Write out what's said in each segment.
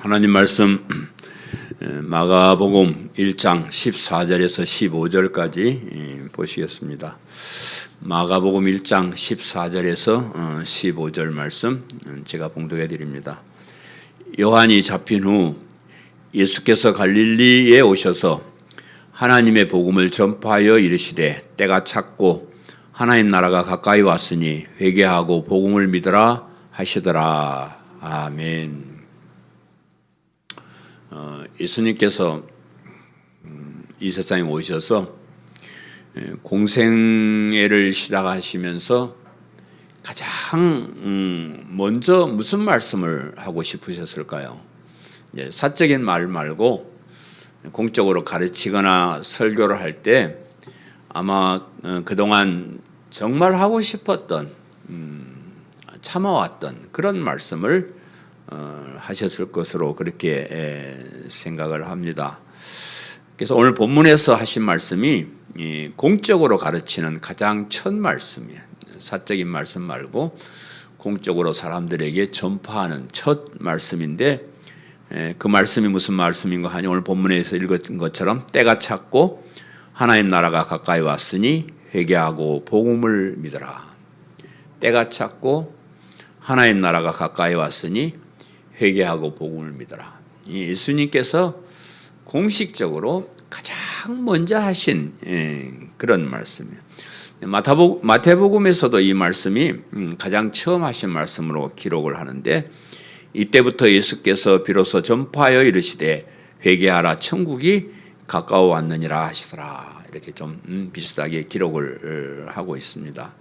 하나님 말씀 마가복음 1장 14절에서 15절까지 보시겠습니다. 마가복음 1장 14절에서 15절 말씀 제가 봉독해 드립니다. 요한이 잡힌 후 예수께서 갈릴리에 오셔서 하나님의 복음을 전파하여 이르시되 때가 찼고 하나님 나라가 가까이 왔으니 회개하고 복음을 믿으라 하시더라. 아멘. 예수님께서 이 세상에 오셔서 공생애를 시작하시면서 가장 먼저 무슨 말씀을 하고 싶으셨을까요? 사적인 말 말고 공적으로 가르치거나 설교를 할 때 아마 그동안 정말 하고 싶었던 참아왔던 그런 말씀을 하셨을 것으로 그렇게 생각을 합니다. 그래서 오늘 본문에서 하신 말씀이 공적으로 가르치는 가장 첫 말씀이에요. 사적인 말씀 말고 공적으로 사람들에게 전파하는 첫 말씀인데, 그 말씀이 무슨 말씀인가 하니 오늘 본문에서 읽은 것처럼 때가 찼고 하나님 나라가 가까이 왔으니 회개하고 복음을 믿으라. 때가 찼고 하나님 나라가 가까이 왔으니 회개하고 복음을 믿어라. 예수님께서 공식적으로 가장 먼저 하신 그런 말씀이에요. 마태복음에서도 이 말씀이 가장 처음 하신 말씀으로 기록을 하는데, 이때부터 예수께서 비로소 전파하여 이르시되 회개하라 천국이 가까워 왔느니라 하시더라. 이렇게 좀 비슷하게 기록을 하고 있습니다.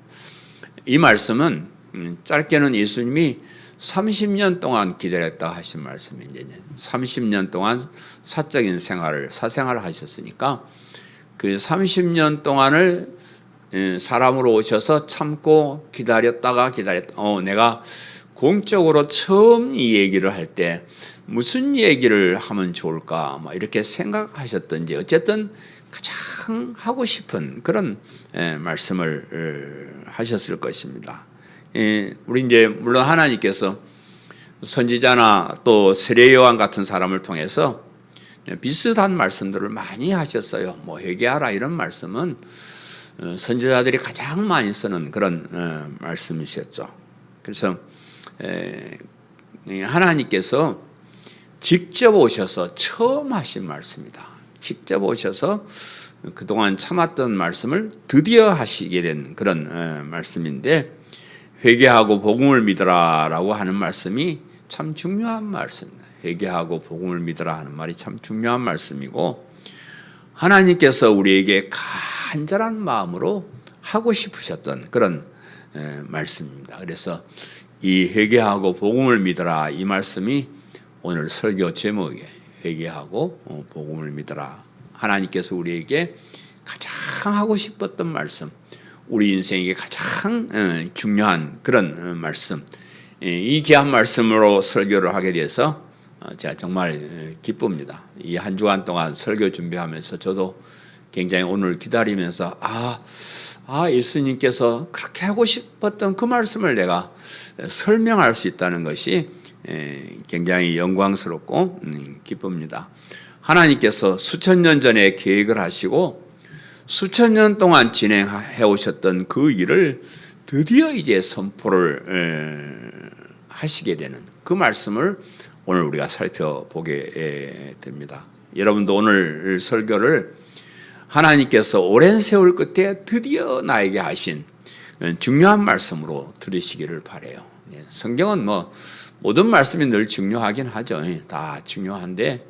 이 말씀은 짧게는 예수님이 30년 동안 기다렸다 하신 말씀인데, 30년 동안 사적인 생활을 사생활을 하셨으니까 그 30년 동안을 사람으로 오셔서 참고 기다렸다가 내가 공적으로 처음 이 얘기를 할 때 무슨 얘기를 하면 좋을까 이렇게 생각하셨던지 어쨌든 가장 하고 싶은 그런 말씀을 하셨을 것입니다. 우리 이제 물론 하나님께서 선지자나 또 세례 요한 같은 사람을 통해서 비슷한 말씀들을 많이 하셨어요. 회개하라 이런 말씀은 선지자들이 가장 많이 쓰는 그런 말씀이셨죠. 그래서 하나님께서 직접 오셔서 처음 하신 말씀이다. 직접 오셔서 그동안 참았던 말씀을 드디어 하시게 된 그런 말씀인데, 회개하고 복음을 믿으라라고 하는 말씀이 참 중요한 말씀입니다. 회개하고 복음을 믿으라 하는 말이 참 중요한 말씀이고, 하나님께서 우리에게 간절한 마음으로 하고 싶으셨던 그런 말씀입니다. 그래서 이 회개하고 복음을 믿으라 이 말씀이 오늘 설교 제목이에요. 회개하고 복음을 믿으라. 하나님께서 우리에게 가장 하고 싶었던 말씀, 우리 인생에게 가장 중요한 그런 말씀, 이 귀한 말씀으로 설교를 하게 돼서 제가 정말 기쁩니다. 이 한 주간 동안 설교 준비하면서 저도 굉장히 오늘 기다리면서 예수님께서 그렇게 하고 싶었던 그 말씀을 내가 설명할 수 있다는 것이 굉장히 영광스럽고 기쁩니다. 하나님께서 수천 년 전에 계획을 하시고 수천 년 동안 진행해 오셨던 그 일을 드디어 이제 선포를 하시게 되는 그 말씀을 오늘 우리가 살펴보게 됩니다. 여러분도 오늘 설교를 하나님께서 오랜 세월 끝에 드디어 나에게 하신 중요한 말씀으로 들으시기를 바라요. 성경은 모든 말씀이 늘 중요하긴 하죠. 다 중요한데,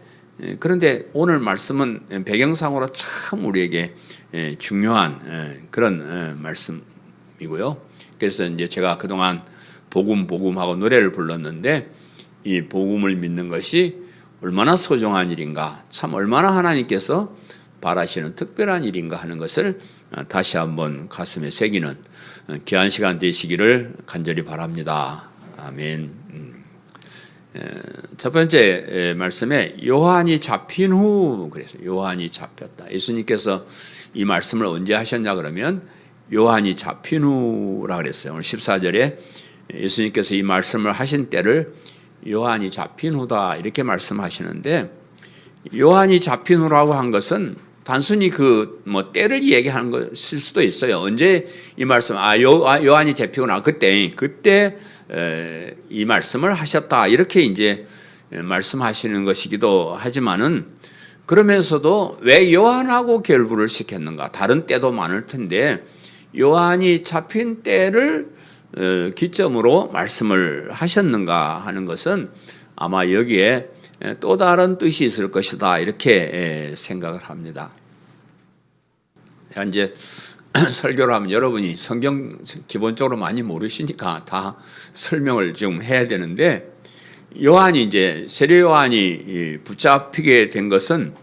그런데 오늘 말씀은 배경상으로 참 우리에게 중요한 그런 말씀이고요. 그래서 이제 제가 그동안 복음하고 노래를 불렀는데, 이 복음을 믿는 것이 얼마나 소중한 일인가, 참 얼마나 하나님께서 바라시는 특별한 일인가 하는 것을 다시 한번 가슴에 새기는 귀한 시간 되시기를 간절히 바랍니다. 아멘. 첫 번째 말씀에 요한이 잡힌 후, 그래서 요한이 잡혔다. 예수님께서 이 말씀을 언제 하셨냐 그러면 요한이 잡힌 후라 그랬어요. 오늘 14절에 예수님께서 이 말씀을 하신 때를 요한이 잡힌 후다 이렇게 말씀하시는데, 요한이 잡힌 후라고 한 것은 단순히 그 뭐 때를 얘기하는 것일 수도 있어요. 언제 이 말씀 요한이 잡히구나 그때 이 말씀을 하셨다 이렇게 이제 말씀하시는 것이기도 하지만은, 그러면서도 왜 요한하고 결부를 시켰는가? 다른 때도 많을 텐데 요한이 잡힌 때를 기점으로 말씀을 하셨는가 하는 것은 아마 여기에 또 다른 뜻이 있을 것이다 이렇게 생각을 합니다. 이제 설교를 하면 여러분이 성경 기본적으로 많이 모르시니까 다 설명을 좀 해야 되는데, 요한이 이제 세례 요한이 붙잡히게 된 것은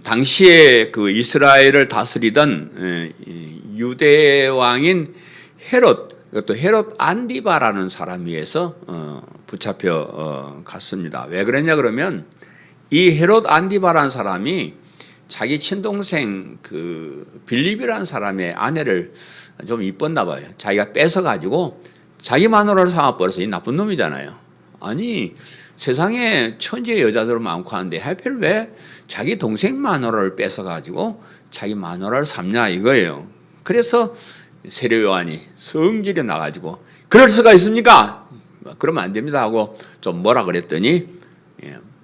당시에 그 이스라엘을 다스리던 유대 왕인 헤롯, 또 헤롯 안디바라는 사람에 의해서 붙잡혀 갔습니다. 왜 그랬냐 그러면 이 헤롯 안디바라는 사람이 자기 친동생 그 빌립이라는 사람의 아내를 좀 이뻤나 봐요. 자기가 뺏어가지고 자기 마누라를 삼아버려서 이 나쁜 놈이잖아요. 아니 세상에 천지의 여자들 많고 하는데 하필 왜 자기 동생 마누라를 뺏어가지고 자기 마누라를 삼냐 이거예요. 그래서 세례 요한이 성질이 나가지고 그럴 수가 있습니까? 그러면 안 됩니다 하고 좀 뭐라 그랬더니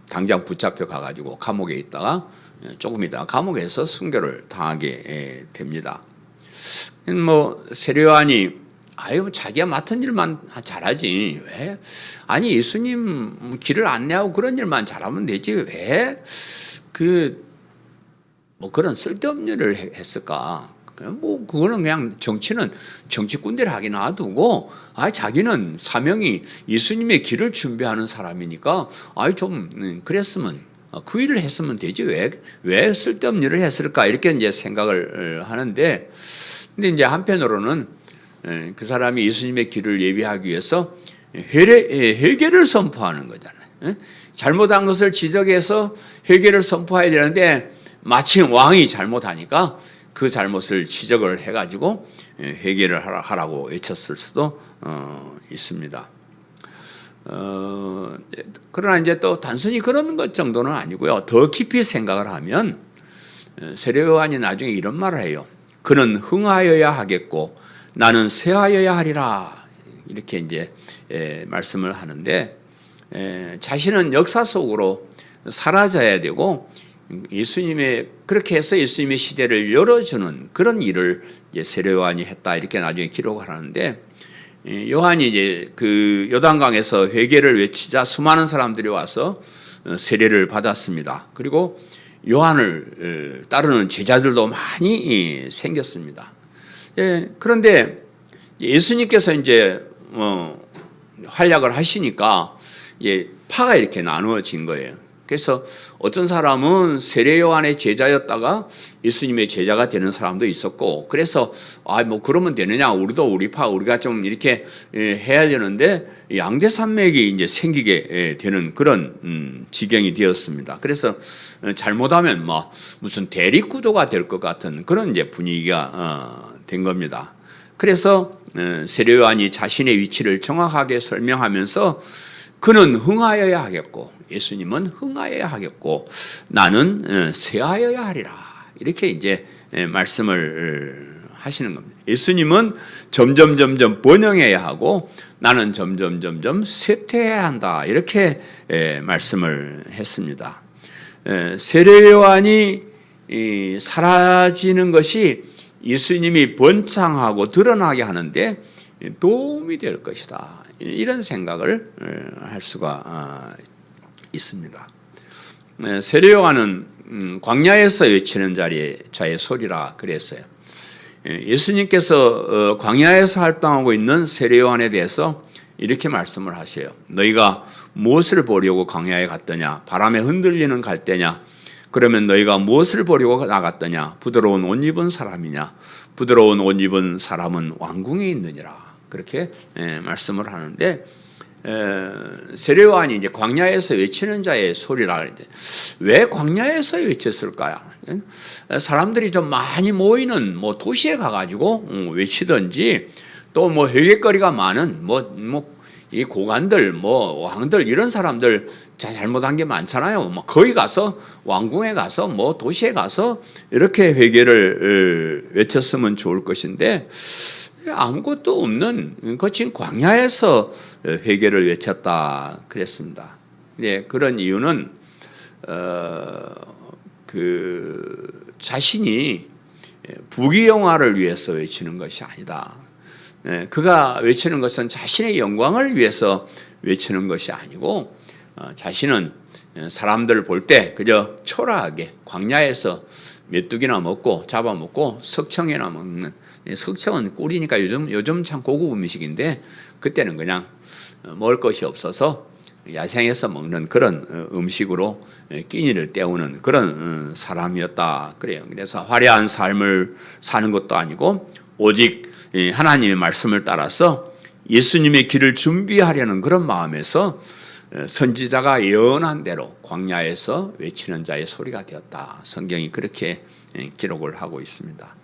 당장 붙잡혀 가가지고 감옥에 있다가 조금 있다가 감옥에서 순교를 당하게 됩니다. 뭐 세례 요한이 자기가 맡은 일만 잘하지 왜 아니 예수님 길을 안내하고 그런 일만 잘하면 되지 왜 그런 쓸데없는 일을 했을까? 뭐 그거는 그냥 정치는 정치꾼들이 하기 놔두고 자기는 사명이 예수님의 길을 준비하는 사람이니까 좀 그랬으면 그 일을 했으면 되지 왜 쓸데없는 일을 했을까 이렇게 이제 생각을 하는데, 근데 이제 한편으로는 그 사람이 예수님의 길을 예비하기 위해서 회개를 선포하는 거잖아요. 잘못한 것을 지적해서 회개를 선포해야 되는데 마침 왕이 잘못하니까 그 잘못을 지적을 해가지고 회개를 하라고 외쳤을 수도 있습니다. 그러나 이제 또 단순히 그런 것 정도는 아니고요. 더 깊이 생각을 하면 세례 요한이 나중에 이런 말을 해요. 그는 흥하여야 하겠고 나는 쇠하여야 하리라 이렇게 이제 말씀을 하는데, 자신은 역사 속으로 사라져야 되고 그렇게 해서 예수님의 시대를 열어주는 그런 일을 세례 요한이 했다 이렇게 나중에 기록을 하는데, 요한이 이제 그 요단강에서 회개를 외치자 수많은 사람들이 와서 세례를 받았습니다. 그리고 요한을 따르는 제자들도 많이 생겼습니다. 그런데 예수님께서 이제 활약을 하시니까 파가 이렇게 나누어진 거예요. 그래서 어떤 사람은 세례 요한의 제자였다가 예수님의 제자가 되는 사람도 있었고, 그래서 뭐 그러면 되느냐, 우리도 우리가 좀 이렇게 해야 되는데 양대 산맥이 이제 생기게 되는 그런 지경이 되었습니다. 그래서 잘못하면 뭐 무슨 대립 구도가 될 것 같은 그런 이제 분위기가 된 겁니다. 그래서 세례 요한이 자신의 위치를 정확하게 설명하면서 그는 흥하여야 하겠고 예수님은 흥하여야 하겠고 나는 쇠하여야 하리라 이렇게 이제 말씀을 하시는 겁니다. 예수님은 점점 번영해야 하고 나는 점점 쇠퇴해야 한다 이렇게 말씀을 했습니다. 세례 요한이 사라지는 것이 예수님이 번창하고 드러나게 하는데 도움이 될 것이다. 이런 생각을 할 수가 있습니다. 세례 요한은 광야에서 외치는 자의 소리라 그랬어요. 예수님께서 광야에서 활동하고 있는 세례 요한에 대해서 이렇게 말씀을 하셔요. 너희가 무엇을 보려고 광야에 갔더냐? 바람에 흔들리는 갈대냐? 그러면 너희가 무엇을 보려고 나갔더냐? 부드러운 옷 입은 사람이냐? 부드러운 옷 입은 사람은 왕궁에 있느니라. 그렇게 말씀을 하는데, 세례 요한이 이제 광야에서 외치는 자의 소리라 그러는데 왜 광야에서 외쳤을까요? 사람들이 좀 많이 모이는 뭐 도시에 가가지고 외치든지 또 뭐 회개거리가 많은 뭐 이 고관들, 뭐 왕들 이런 사람들 잘못한 게 많잖아요. 뭐 거기 가서 왕궁에 가서 뭐 도시에 가서 이렇게 회개를 외쳤으면 좋을 것인데 아무것도 없는 거친 광야에서 회개를 외쳤다 그랬습니다. 네, 그런 이유는 그 자신이 부귀영화를 위해서 외치는 것이 아니다. 그가 외치는 것은 자신의 영광을 위해서 외치는 것이 아니고 자신은 사람들을 볼 때 그저 초라하게 광야에서 메뚜기나 먹고 잡아먹고 석청이나 먹는, 석청은 꿀이니까 요즘 참 고급 음식인데 그때는 그냥 먹을 것이 없어서 야생에서 먹는 그런 음식으로 끼니를 때우는 그런 사람이었다 그래요. 그래서 화려한 삶을 사는 것도 아니고 오직 하나님의 말씀을 따라서 예수님의 길을 준비하려는 그런 마음에서 선지자가 예언한 대로 광야에서 외치는 자의 소리가 되었다. 성경이 그렇게 기록을 하고 있습니다.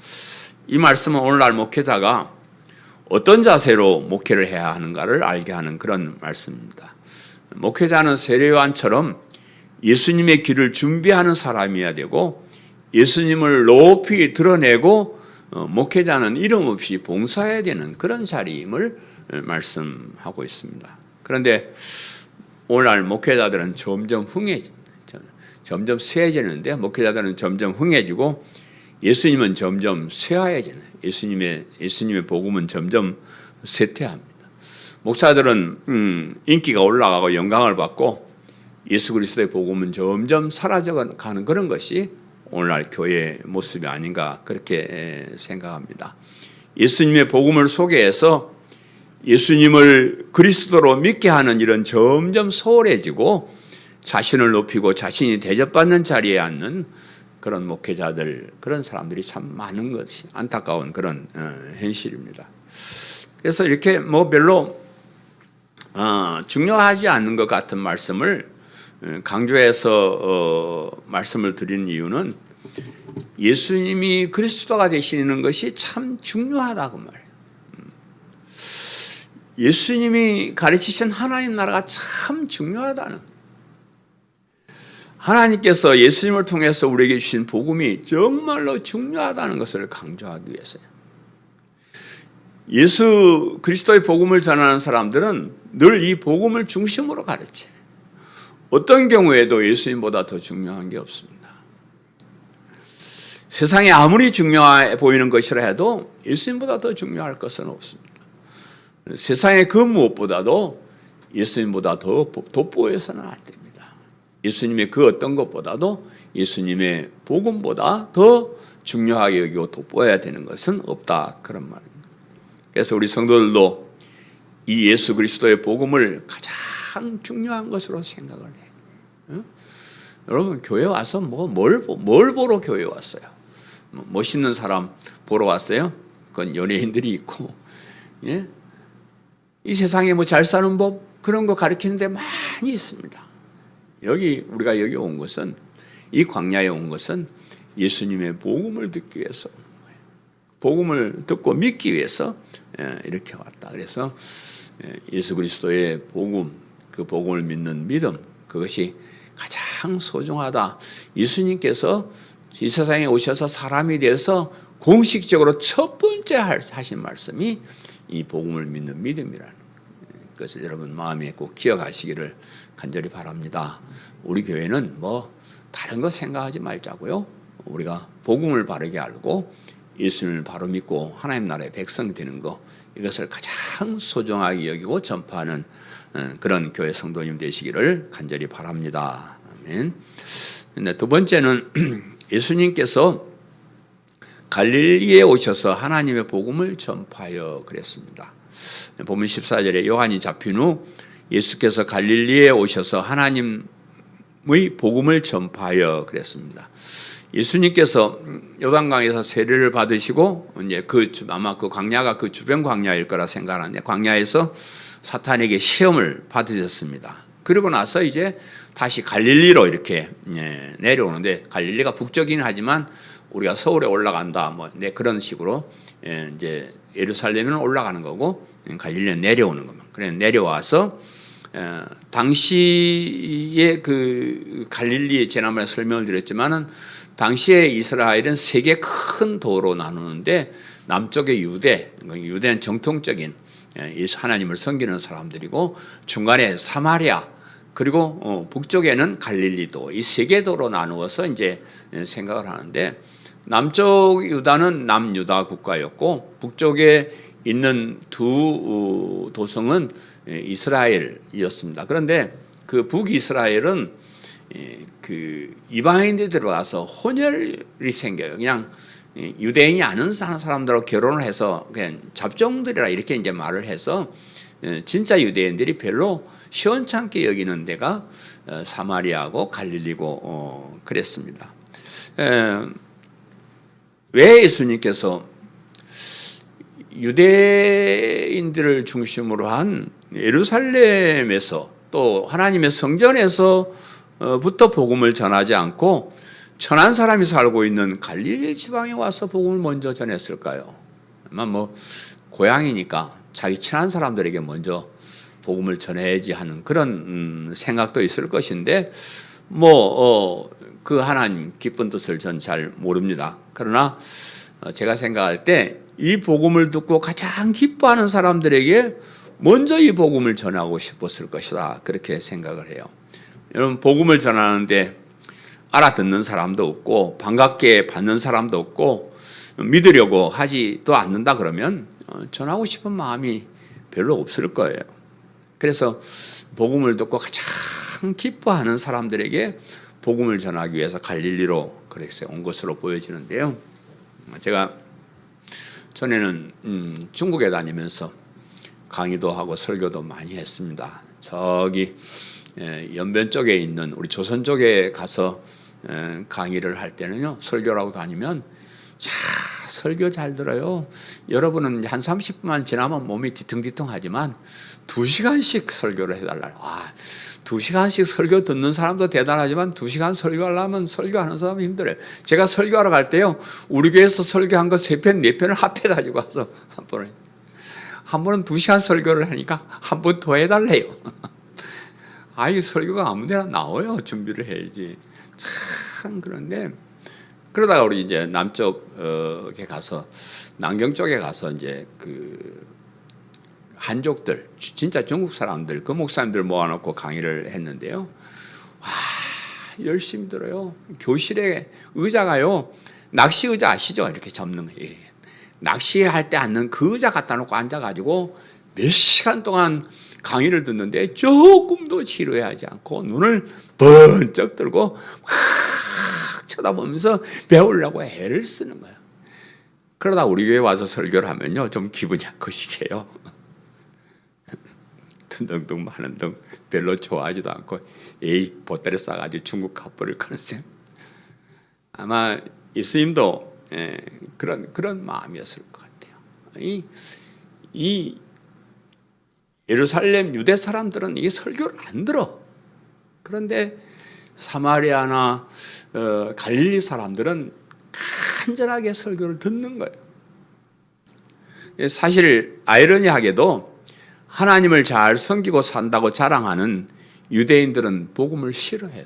이 말씀은 오늘날 목회자가 어떤 자세로 목회를 해야 하는가를 알게 하는 그런 말씀입니다. 목회자는 세례요한처럼 예수님의 길을 준비하는 사람이어야 되고 예수님을 높이 드러내고 목회자는 이름 없이 봉사해야 되는 그런 자리임을 말씀하고 있습니다. 그런데 오늘날 목회자들은 점점 점점 쇠해지는데 목회자들은 점점 흥해지고 예수님은 점점 쇠하해지는, 예수님의 복음은 점점 쇠퇴합니다. 목사들은 인기가 올라가고 영광을 받고 예수 그리스도의 복음은 점점 사라져가는 그런 것이 오늘날 교회의 모습이 아닌가 그렇게 생각합니다. 예수님의 복음을 소개해서 예수님을 그리스도로 믿게 하는 일은 점점 소홀해지고 자신을 높이고 자신이 대접받는 자리에 앉는 그런 목회자들, 그런 사람들이 참 많은 것이 안타까운 그런 현실입니다. 그래서 이렇게 뭐 별로 중요하지 않는 것 같은 말씀을 강조해서 말씀을 드리는 이유는 예수님이 그리스도가 되시는 것이 참 중요하다고 말해요. 예수님이 가르치신 하나님 나라가 참 중요하다는, 하나님께서 예수님을 통해서 우리에게 주신 복음이 정말로 중요하다는 것을 강조하기 위해서요. 예수 그리스도의 복음을 전하는 사람들은 늘 이 복음을 중심으로 가르쳐요. 어떤 경우에도 예수님보다 더 중요한 게 없습니다. 세상에 아무리 중요해 보이는 것이라 해도 예수님보다 더 중요할 것은 없습니다. 세상의 그 무엇보다도 예수님보다 더 돋보여서는 안 됩니다. 예수님의 그 어떤 것보다도 예수님의 복음보다 더 중요하게 여기고 돋보여야 되는 것은 없다, 그런 말입니다. 그래서 우리 성도들도 이 예수 그리스도의 복음을 가장 중요한 것으로 생각을 해요. 여러분 교회 와서 뭘 보러 교회 왔어요? 멋있는 사람 보러 왔어요? 그건 연예인들이 있고, 예? 이 세상에 뭐 잘 사는 법 그런 거 가르치는데 많이 있습니다. 우리가 여기 온 것은, 이 광야에 온 것은 예수님의 복음을 듣기 위해서 온 거예요. 복음을 듣고 믿기 위해서 이렇게 왔다. 그래서 예수 그리스도의 복음, 그 복음을 믿는 믿음, 그것이 가장 소중하다. 예수님께서 이 세상에 오셔서 사람이 되어서 공식적으로 첫 번째 하신 말씀이 이 복음을 믿는 믿음이라는 것을 여러분 마음에 꼭 기억하시기를 간절히 바랍니다. 우리 교회는 뭐 다른 거 생각하지 말자고요. 우리가 복음을 바르게 알고 예수님을 바로 믿고 하나님 나라의 백성이 되는 거, 이것을 가장 소중하게 여기고 전파하는 그런 교회 성도님 되시기를 간절히 바랍니다. 아멘. 근데 두 번째는 예수님께서 갈릴리에 오셔서 하나님의 복음을 전파하여 그랬습니다. 보면 14절에 요한이 잡힌 후 예수께서 갈릴리에 오셔서 하나님의 복음을 전파하여 그랬습니다. 예수님께서 요단강에서 세례를 받으시고 이제 아마 그 광야가 그 주변 광야일 거라 생각하는데 광야에서 사탄에게 시험을 받으셨습니다. 그리고 나서 이제 다시 갈릴리로 이렇게 내려오는데, 갈릴리가 북쪽이긴 하지만 우리가 서울에 올라간다 그런 식으로 이제 예루살렘은 올라가는 거고 갈릴리에 내려오는 겁니다. 그래 내려와서 당시에 그 갈릴리 지난번에 설명을 드렸지만은 당시에 이스라엘은 세 개 큰 도로 나누는데 남쪽에 유대는 정통적인 하나님을 섬기는 사람들이고 중간에 사마리아 그리고 북쪽에는 갈릴리도 이 세 개 도로 나누어서 이제 생각을 하는데 남쪽 유다는 남유다 국가였고 북쪽에 있는 두 도성은 이스라엘이었습니다. 그런데 그 북이스라엘은 그 이방인들이 들어와서 혼혈이 생겨요. 그냥 유대인이 아는 사람들하고 결혼을 해서 그냥 잡종들이라 이렇게 이제 말을 해서 진짜 유대인들이 별로 시원찮게 여기는 데가 사마리아고 갈릴리고 그랬습니다. 왜 예수님께서 유대인들을 중심으로 한 예루살렘에서 또 하나님의 성전에서부터 복음을 전하지 않고 천한 사람이 살고 있는 갈릴리 지방에 와서 복음을 먼저 전했을까요? 아마 뭐 고향이니까 자기 친한 사람들에게 먼저 복음을 전해야지 하는 그런 생각도 있을 것인데 그 하나님 기쁜 뜻을 전 잘 모릅니다. 그러나 제가 생각할 때 이 복음을 듣고 가장 기뻐하는 사람들에게 먼저 이 복음을 전하고 싶었을 것이다. 그렇게 생각을 해요. 여러분 복음을 전하는데 알아듣는 사람도 없고 반갑게 받는 사람도 없고 믿으려고 하지도 않는다 그러면 전하고 싶은 마음이 별로 없을 거예요. 그래서 복음을 듣고 가장 기뻐하는 사람들에게 복음을 전하기 위해서 갈릴리로 그렇게 온 것으로 보여지는데요. 제가 전에는 중국에 다니면서 강의도 하고 설교도 많이 했습니다. 저기 연변 쪽에 있는 우리 조선 쪽에 가서 강의를 할 때는요, 설교라고 다니면 설교 잘 들어요. 여러분은 한 30분만 지나면 몸이 뒤뚱뒤뚱하지만 2시간씩 설교를 해달라. 2시간씩 설교 듣는 사람도 대단하지만 2시간 설교하려면 설교하는 사람이 힘들어요. 제가 설교하러 갈 때요, 우리 교회에서 설교한 거 3편, 4편을 합해가지고 와서 한 번은 2시간 설교를 하니까 한 번 더 해달래요. 이 설교가 아무데나 나와요. 준비를 해야지. 참 그런데 그러다가 우리 이제 남쪽에 가서 남경 쪽에 가서 이제 그 한족들 진짜 중국 사람들 그 목사님들 모아놓고 강의를 했는데요. 열심히 들어요. 교실에 의자가요, 낚시 의자 아시죠? 이렇게 접는 거. 낚시할 때 앉는 그 의자 갖다 놓고 앉아가지고 몇 시간 동안 강의를 듣는데 조금도 지루해하지 않고 눈을 번쩍 들고 확 쳐다보면서 배우려고 애를 쓰는 거예요. 그러다 우리 교회 와서 설교를 하면요, 좀 기분이 거시기해요. 둥둥 마는 둥 별로 좋아하지도 않고 보따리 싸가지고 중국 갑부를 가는 셈. 아마 예수님도 그런 마음이었을 것 같아요. 이 예루살렘 유대 사람들은 이 설교를 안 들어. 그런데 사마리아나 갈릴리 사람들은 간절하게 설교를 듣는 거예요. 사실 아이러니하게도 하나님을 잘 섬기고 산다고 자랑하는 유대인들은 복음을 싫어해요.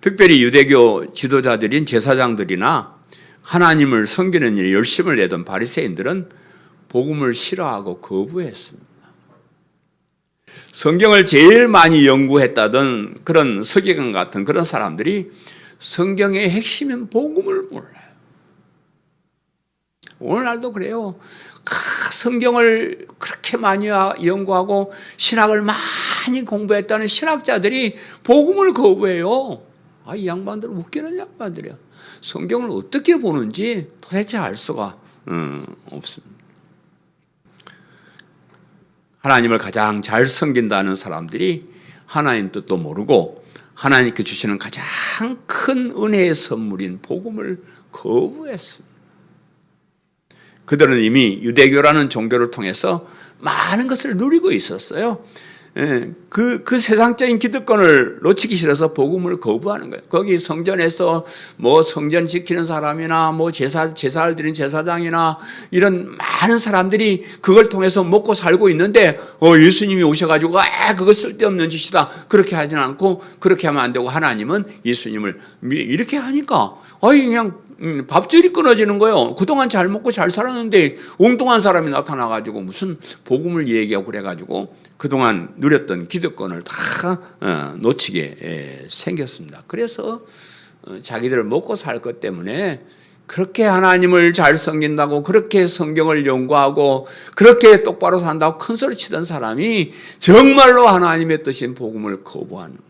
특별히 유대교 지도자들인 제사장들이나 하나님을 섬기는 일에 열심을 내던 바리새인들은 복음을 싫어하고 거부했습니다. 성경을 제일 많이 연구했다던 그런 서기관 같은 그런 사람들이 성경의 핵심인 복음을 몰라요. 오늘날도 그래요. 성경을 그렇게 많이 연구하고 신학을 많이 공부했다는 신학자들이 복음을 거부해요. 이 양반들은 웃기는 양반들이야. 성경을 어떻게 보는지 도대체 알 수가 없습니다. 하나님을 가장 잘 섬긴다는 사람들이 하나님 뜻도 모르고 하나님께 주시는 가장 큰 은혜의 선물인 복음을 거부했습니다. 그들은 이미 유대교라는 종교를 통해서 많은 것을 누리고 있었어요. 그 세상적인 기득권을 놓치기 싫어서 복음을 거부하는 거예요. 거기 성전에서 뭐 성전 지키는 사람이나 뭐 제사를 드린 제사장이나 이런 많은 사람들이 그걸 통해서 먹고 살고 있는데 예수님이 오셔가지고 그거 쓸데없는 짓이다 그렇게 하진 않고 그렇게 하면 안 되고 하나님은 예수님을 이렇게 하니까 그냥 밥줄이 끊어지는 거예요. 그동안 잘 먹고 잘 살았는데 엉뚱한 사람이 나타나가지고 무슨 복음을 얘기하고 그래가지고 그동안 누렸던 기득권을 다 놓치게 생겼습니다. 그래서 자기들 먹고 살 것 때문에 그렇게 하나님을 잘 섬긴다고 그렇게 성경을 연구하고 그렇게 똑바로 산다고 큰 소리 치던 사람이 정말로 하나님의 뜻인 복음을 거부하는 거예요.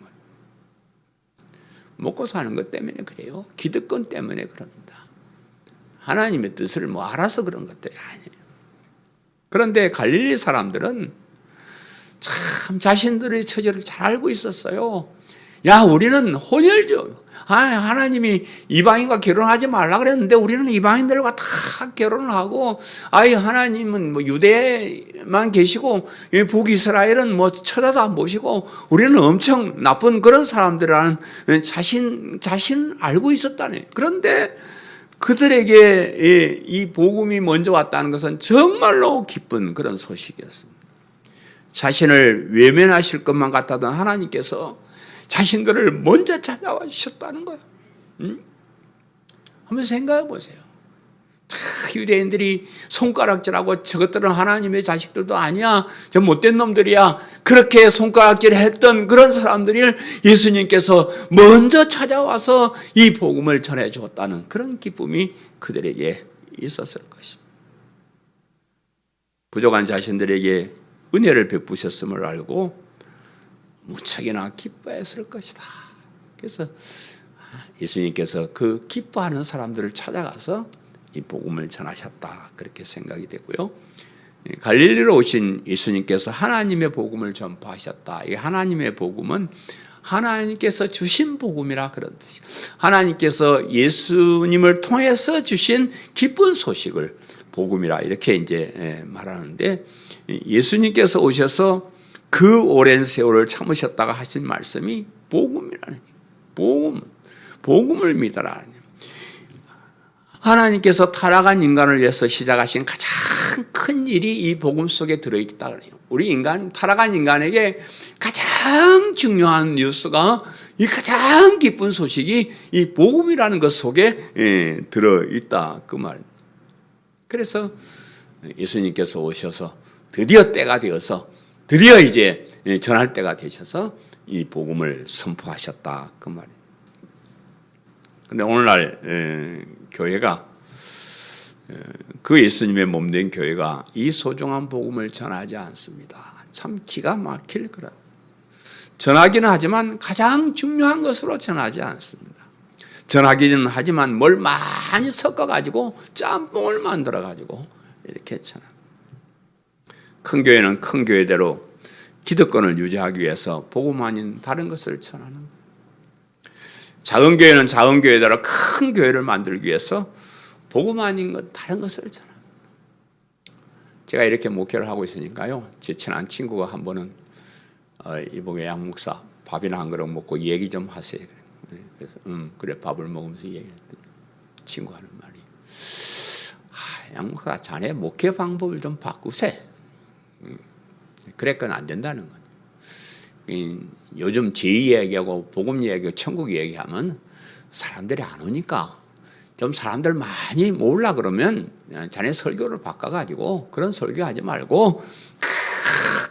먹고 사는 것 때문에 그래요. 기득권 때문에 그럽니다. 하나님의 뜻을 알아서 그런 것들이 아니에요. 그런데 갈릴리 사람들은 참 자신들의 처지를 잘 알고 있었어요. 우리는 혼혈죠. 하나님이 이방인과 결혼하지 말라 그랬는데 우리는 이방인들과 다 결혼을 하고 하나님은 유대만 계시고 북이스라엘은 쳐다도 안 보시고 우리는 엄청 나쁜 그런 사람들이라는 자신 알고 있었다네. 그런데 그들에게 이 복음이 먼저 왔다는 것은 정말로 기쁜 그런 소식이었습니다. 자신을 외면하실 것만 같았던 하나님께서 자신들을 먼저 찾아와 주셨다는 거예요. 한번 생각해 보세요. 다 유대인들이 손가락질하고 저것들은 하나님의 자식들도 아니야. 저 못된 놈들이야. 그렇게 손가락질했던 그런 사람들을 예수님께서 먼저 찾아와서 이 복음을 전해 주었다는 그런 기쁨이 그들에게 있었을 것입니다. 부족한 자신들에게 은혜를 베푸셨음을 알고 무척이나 기뻐했을 것이다. 그래서 예수님께서 그 기뻐하는 사람들을 찾아가서 이 복음을 전하셨다. 그렇게 생각이 되고요. 갈릴리로 오신 예수님께서 하나님의 복음을 전파하셨다. 이 하나님의 복음은 하나님께서 주신 복음이라 그런 뜻이에요. 하나님께서 예수님을 통해서 주신 기쁜 소식을 복음이라 이렇게 이제 말하는데 예수님께서 오셔서 그 오랜 세월을 참으셨다가 하신 말씀이 복음이라는 거예요. 복음을 믿어라. 하나님께서 타락한 인간을 위해서 시작하신 가장 큰 일이 이 복음 속에 들어있다 그래요. 우리 타락한 인간에게 가장 중요한 뉴스가 이 가장 기쁜 소식이 이 복음이라는 것 속에 들어있다 그 말입니다. 그래서 예수님께서 오셔서 드디어 때가 되어서 드디어 이제 전할 때가 되셔서 이 복음을 선포하셨다 그 말입니다. 근데 오늘날 교회가 그 예수님의 몸된 교회가 이 소중한 복음을 전하지 않습니다. 참 기가 막힐 거라. 전하기는 하지만 가장 중요한 것으로 전하지 않습니다. 전하기는 하지만 뭘 많이 섞어가지고 짬뽕을 만들어가지고 이렇게 전합니다. 큰 교회는 큰 교회대로 기득권을 유지하기 위해서 복음 아닌 다른 것을 전하는 거예요. 작은 교회는 작은 교회대로 큰 교회를 만들기 위해서 복음 아닌 것 다른 것을 전합니다. 제가 이렇게 목회를 하고 있으니까요. 제 친한 친구가 한 번은 이복의 양 목사 밥이나 한 그릇 먹고 얘기 좀 하세요. 그래서 그래 밥을 먹으면서 얘기했더니 친구가 하는 말이 양 목사 자네 목회 방법을 좀 바꾸세요. 그랬건 안 된다는 거죠. 요즘 제의 얘기하고 복음 얘기하고 천국 얘기하면 사람들이 안 오니까 좀 사람들 많이 모으려 그러면 자네 설교를 바꿔가지고 그런 설교하지 말고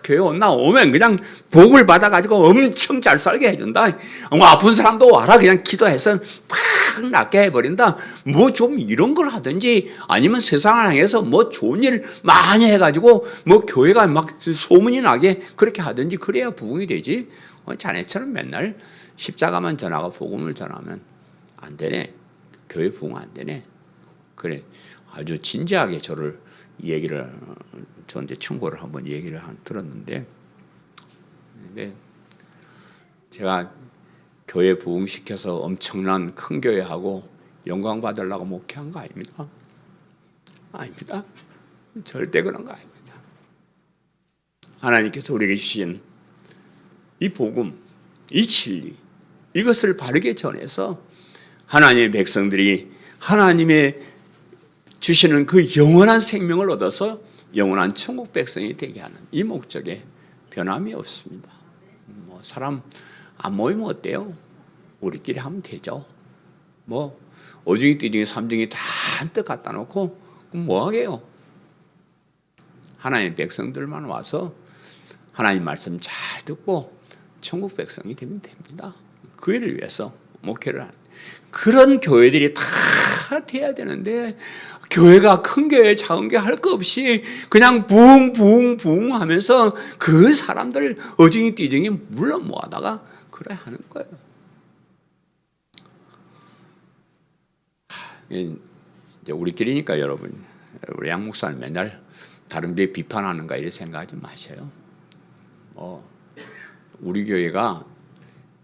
교회 오면 그냥 복을 받아가지고 엄청 잘 살게 해준다. 아픈 사람도 와라 그냥 기도해서 팍 낫게 해버린다. 뭐 좀 이런 걸 하든지 아니면 세상을 향해서 뭐 좋은 일 많이 해가지고 뭐 교회가 막 소문이 나게 그렇게 하든지 그래야 부흥이 되지. 자네처럼 맨날 십자가만 전하고 복음을 전하면 안 되네. 교회 부흥 안 되네. 그래 아주 진지하게 저를 얘기를 저한테 충고를 한번 얘기를 들었는데 제가 교회 부흥시켜서 엄청난 큰 교회하고 영광 받으려고 목회한 거 아닙니다. 아닙니다. 절대 그런 거 아닙니다. 하나님께서 우리에게 주신 이 복음, 이 진리, 이것을 바르게 전해서 하나님의 백성들이 하나님의 주시는 그 영원한 생명을 얻어서 영원한 천국 백성이 되게 하는 이 목적에 변함이 없습니다. 뭐 사람 안 모이면 어때요? 우리끼리 하면 되죠. 뭐 오중이, 띠중이, 삼중이 다 한뜻 갖다 놓고 그럼 뭐 하게요? 하나님의 백성들만 와서 하나님 말씀 잘 듣고 천국 백성이 되면 됩니다. 그 일을 위해서 목회를 하는 그런 교회들이 다 돼야 되는데 교회가 큰 교회 작은 교회 할 거 없이 그냥 붕붕붕 하면서 그 사람들 어중이 띠중이 물론 모아다가 그래 하는 거예요. 이제 우리끼리니까 여러분, 우리 양 목사는 맨날 다른 데 비판하는가 이렇게 생각하지 마세요. 우리 교회가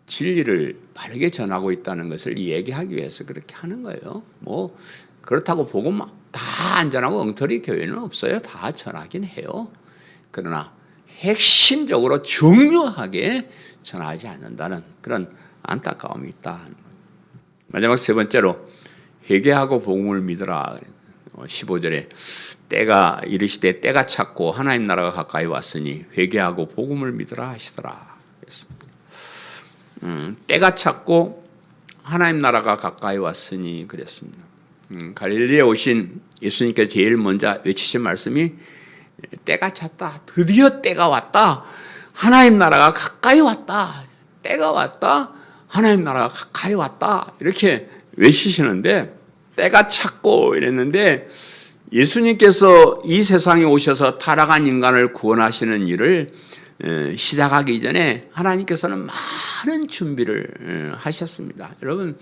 진리를 바르게 전하고 있다는 것을 얘기하기 위해서 그렇게 하는 거예요. 뭐 그렇다고 복음 다 안전하고 엉터리 교회는 없어요. 다 전하긴 해요. 그러나 핵심적으로 중요하게 전하지 않는다는 그런 안타까움이 있다. 마지막 세 번째로 회개하고 복음을 믿으라. 15절에 때가 이르시되 때가 찼고 하나님 나라가 가까이 왔으니 회개하고 복음을 믿으라 하시더라. 때가 찼고 하나님 나라가 가까이 왔으니 그랬습니다. 갈릴리에 오신 예수님께서 제일 먼저 외치신 말씀이 때가 찼다. 드디어 때가 왔다. 하나님 나라가 가까이 왔다. 때가 왔다. 하나님 나라가 가까이 왔다. 이렇게 외치시는데 때가 찼고 이랬는데 예수님께서 이 세상에 오셔서 타락한 인간을 구원하시는 일을 시작하기 전에 하나님께서는 많은 준비를 하셨습니다. 여러분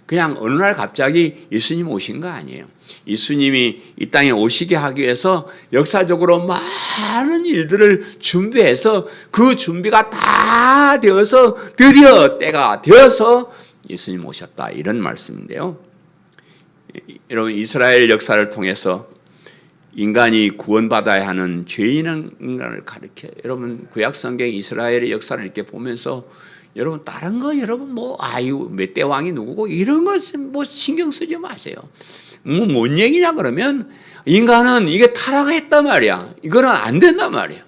그냥 어느 날 갑자기 예수님 오신 거 아니에요. 예수님이 이 땅에 오시게 하기 위해서 역사적으로 많은 일들을 준비해서 그 준비가 다 되어서 드디어 때가 되어서 예수님 오셨다 이런 말씀인데요. 여러분 이스라엘 역사를 통해서 인간이 구원받아야 하는 죄인은 인간을 가르쳐요. 여러분 구약성경 이스라엘의 역사를 이렇게 보면서 여러분 다른 거 여러분 뭐 몇 대 왕이 누구고 이런 거 뭐 신경 쓰지 마세요. 뭔 얘기냐 그러면 인간은 이게 타락했단 말이야. 이거는 안 된단 말이야.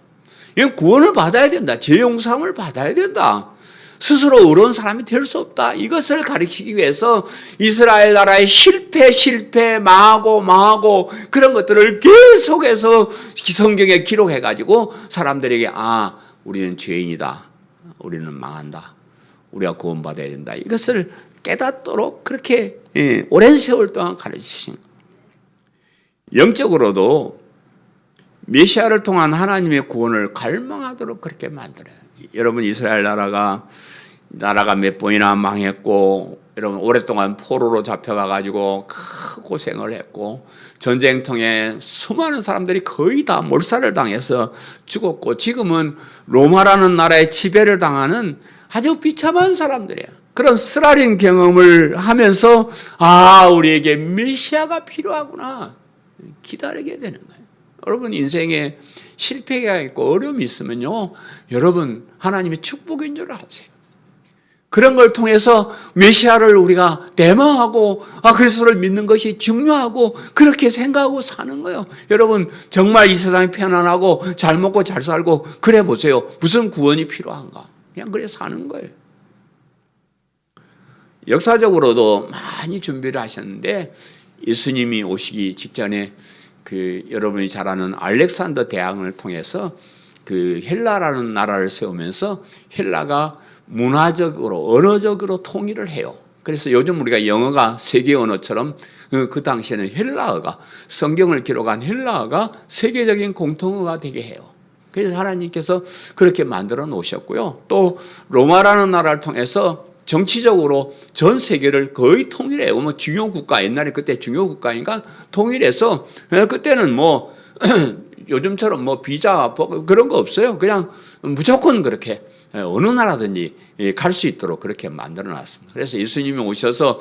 이건 구원을 받아야 된다. 죄 용서함을 받아야 된다. 스스로 의로운 사람이 될 수 없다. 이것을 가리키기 위해서 이스라엘 나라의 실패, 망하고 그런 것들을 계속해서 성경에 기록해가지고 사람들에게 우리는 죄인이다. 우리는 망한다. 우리가 구원받아야 된다. 이것을 깨닫도록 그렇게 오랜 세월 동안 가르치신 거예요. 영적으로도 메시아를 통한 하나님의 구원을 갈망하도록 그렇게 만들어요. 여러분 이스라엘 나라가 몇 번이나 망했고 여러분 오랫동안 포로로 잡혀가가지고 큰 고생을 했고 전쟁통에 수많은 사람들이 거의 다 몰살을 당해서 죽었고 지금은 로마라는 나라의 지배를 당하는 아주 비참한 사람들이에요. 그런 쓰라린 경험을 하면서 우리에게 메시아가 필요하구나 기다리게 되는 거예요. 여러분 인생에 실패가 있고 어려움이 있으면요 여러분 하나님의 축복인 줄 아세요. 그런 걸 통해서 메시아를 우리가 대망하고 그리스도를 믿는 것이 중요하고 그렇게 생각하고 사는 거예요. 여러분 정말 이 세상이 편안하고 잘 먹고 잘 살고 그래 보세요. 무슨 구원이 필요한가? 그냥 그래 사는 거예요. 역사적으로도 많이 준비를 하셨는데 예수님이 오시기 직전에 여러분이 잘 아는 알렉산더 대왕을 통해서 헬라라는 나라를 세우면서 헬라가 문화적으로 언어적으로 통일을 해요. 그래서 요즘 우리가 영어가 세계 언어처럼 그 당시에는 헬라어가 성경을 기록한 헬라어가 세계적인 공통어가 되게 해요. 그래서 하나님께서 그렇게 만들어 놓으셨고요. 또 로마라는 나라를 통해서 정치적으로 전 세계를 거의 통일해요. 뭐 중요 국가 옛날에 그때 중요 국가인가 통일해서 그때는 뭐 요즘처럼 뭐 비자 그런 거 없어요. 그냥 무조건 그렇게 어느 나라든지 갈 수 있도록 그렇게 만들어 놨습니다. 그래서 예수님이 오셔서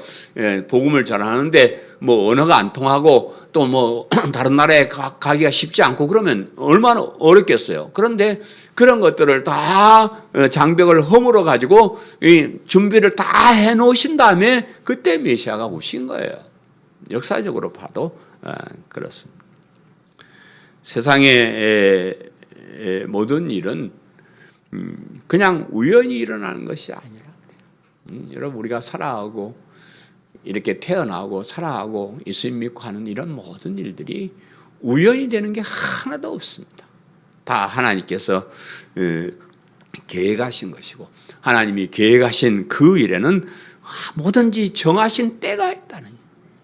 복음을 전하는데 뭐 언어가 안 통하고 또 뭐 다른 나라에 가기가 쉽지 않고 그러면 얼마나 어렵겠어요. 그런데 그런 것들을 다 장벽을 허물어 가지고 준비를 다 해놓으신 다음에 그때 메시아가 오신 거예요. 역사적으로 봐도 그렇습니다. 세상의 모든 일은 그냥 우연히 일어나는 것이 아니라 여러분 우리가 살아가고 이렇게 태어나고 살아가고 예수님 믿고 하는 이런 모든 일들이 우연히 되는 게 하나도 없습니다. 다 하나님께서 계획하신 것이고 하나님이 계획하신 그 일에는 뭐든지 정하신 때가 있다는 거예요.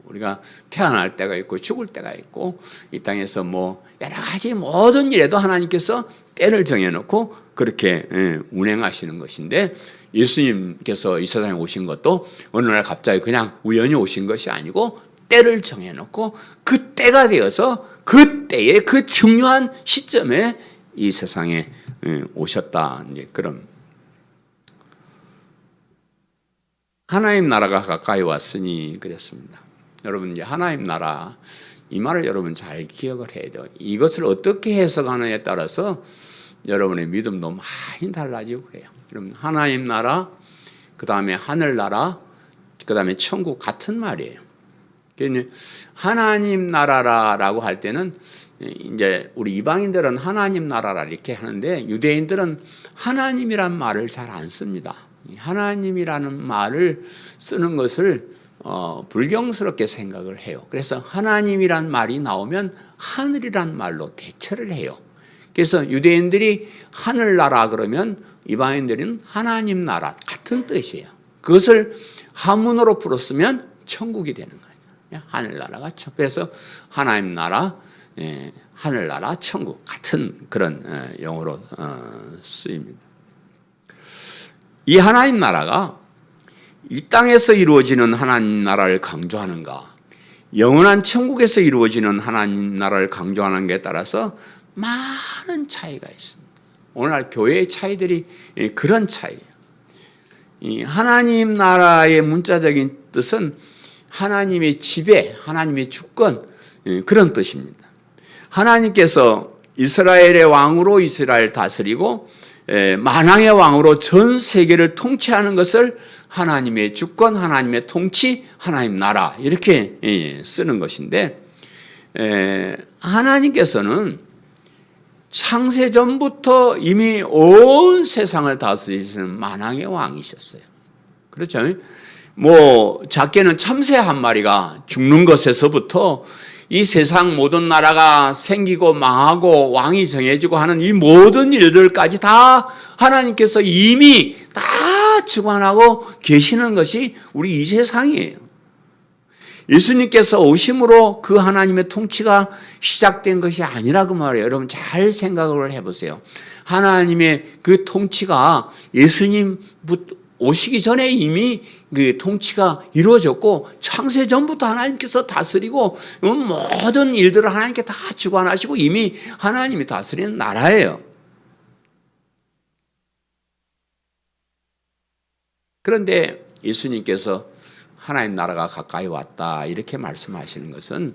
우리가 태어날 때가 있고 죽을 때가 있고 이 땅에서 뭐 여러 가지 모든 일에도 하나님께서 때를 정해놓고 그렇게 운행하시는 것인데 예수님께서 이 세상에 오신 것도 어느 날 갑자기 그냥 우연히 오신 것이 아니고 때를 정해놓고 그 때가 되어서 그 때에 그 중요한 시점에 이 세상에 오셨다. 이제 그런 하나님 나라가 가까이 왔으니 그랬습니다. 여러분 이제 하나님 나라 이 말을 여러분 잘 기억을 해야 돼요. 이것을 어떻게 해석하느냐에 따라서 여러분의 믿음도 많이 달라지고 그래요. 여러분 하나님 나라, 그 다음에 하늘 나라, 그 다음에 천국 같은 말이에요. 하나님 나라라고 할 때는 이제 우리 이방인들은 하나님 나라라 이렇게 하는데 유대인들은 하나님이란 말을 잘 안 씁니다. 하나님이라는 말을 쓰는 것을 불경스럽게 생각을 해요. 그래서 하나님이란 말이 나오면 하늘이란 말로 대체를 해요. 그래서 유대인들이 하늘나라 그러면 이방인들은 하나님 나라 같은 뜻이에요. 그것을 한문으로 풀었으면 천국이 되는 거예요. 하늘나라가 천국. 그래서 하나님 나라, 하늘나라, 천국 같은 그런 용어로 쓰입니다. 이 하나님 나라가 이 땅에서 이루어지는 하나님 나라를 강조하는가, 영원한 천국에서 이루어지는 하나님 나라를 강조하는 것에 따라서 많은 차이가 있습니다. 오늘날 교회의 차이들이 그런 차이예요. 이 하나님 나라의 문자적인 뜻은 하나님의 지배, 하나님의 주권 그런 뜻입니다. 하나님께서 이스라엘의 왕으로 이스라엘 다스리고 만왕의 왕으로 전 세계를 통치하는 것을 하나님의 주권, 하나님의 통치, 하나님 나라 이렇게 쓰는 것인데 하나님께서는 창세 전부터 이미 온 세상을 다스리시는 만왕의 왕이셨어요. 그렇죠? 뭐 작게는 참새 한 마리가 죽는 것에서부터 이 세상 모든 나라가 생기고 망하고 왕이 정해지고 하는 이 모든 일들까지 다 하나님께서 이미 다 주관하고 계시는 것이 우리 이 세상이에요. 예수님께서 오심으로 그 하나님의 통치가 시작된 것이 아니라 그 말이에요. 여러분 잘 생각을 해보세요. 하나님의 그 통치가 예수님 오시기 전에 이미 그 통치가 이루어졌고 창세 전부터 하나님께서 다스리고 모든 일들을 하나님께 다 주관하시고 이미 하나님이 다스리는 나라예요. 그런데 예수님께서 하나님 나라가 가까이 왔다 이렇게 말씀하시는 것은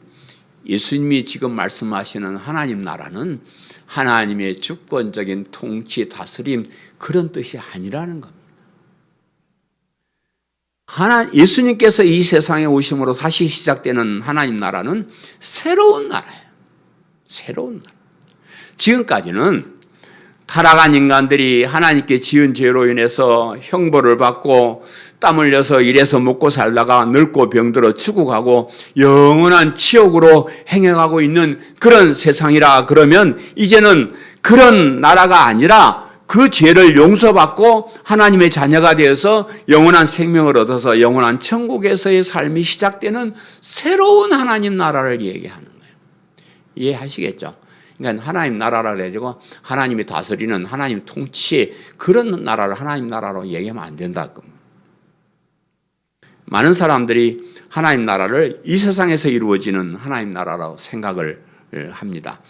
예수님이 지금 말씀하시는 하나님 나라는 하나님의 주권적인 통치, 다스림 그런 뜻이 아니라는 겁니다. 예수님께서 이 세상에 오심으로 다시 시작되는 하나님 나라는 새로운 나라예요. 새로운 나라. 지금까지는 타락한 인간들이 하나님께 지은 죄로 인해서 형벌을 받고 땀 흘려서 일해서 먹고 살다가 늙고 병들어 죽어가고 영원한 지옥으로 행해가고 있는 그런 세상이라 그러면 이제는 그런 나라가 아니라 그 죄를 용서받고 하나님의 자녀가 되어서 영원한 생명을 얻어서 영원한 천국에서의 삶이 시작되는 새로운 하나님 나라를 얘기하는 거예요. 이해하시겠죠? 그러니까 하나님 나라라 해가지고 하나님이 다스리는 하나님 통치의 그런 나라를 하나님 나라로 얘기하면 안 된다. 많은 사람들이 하나님 나라를 이 세상에서 이루어지는 하나님 나라라고 생각을 합니다.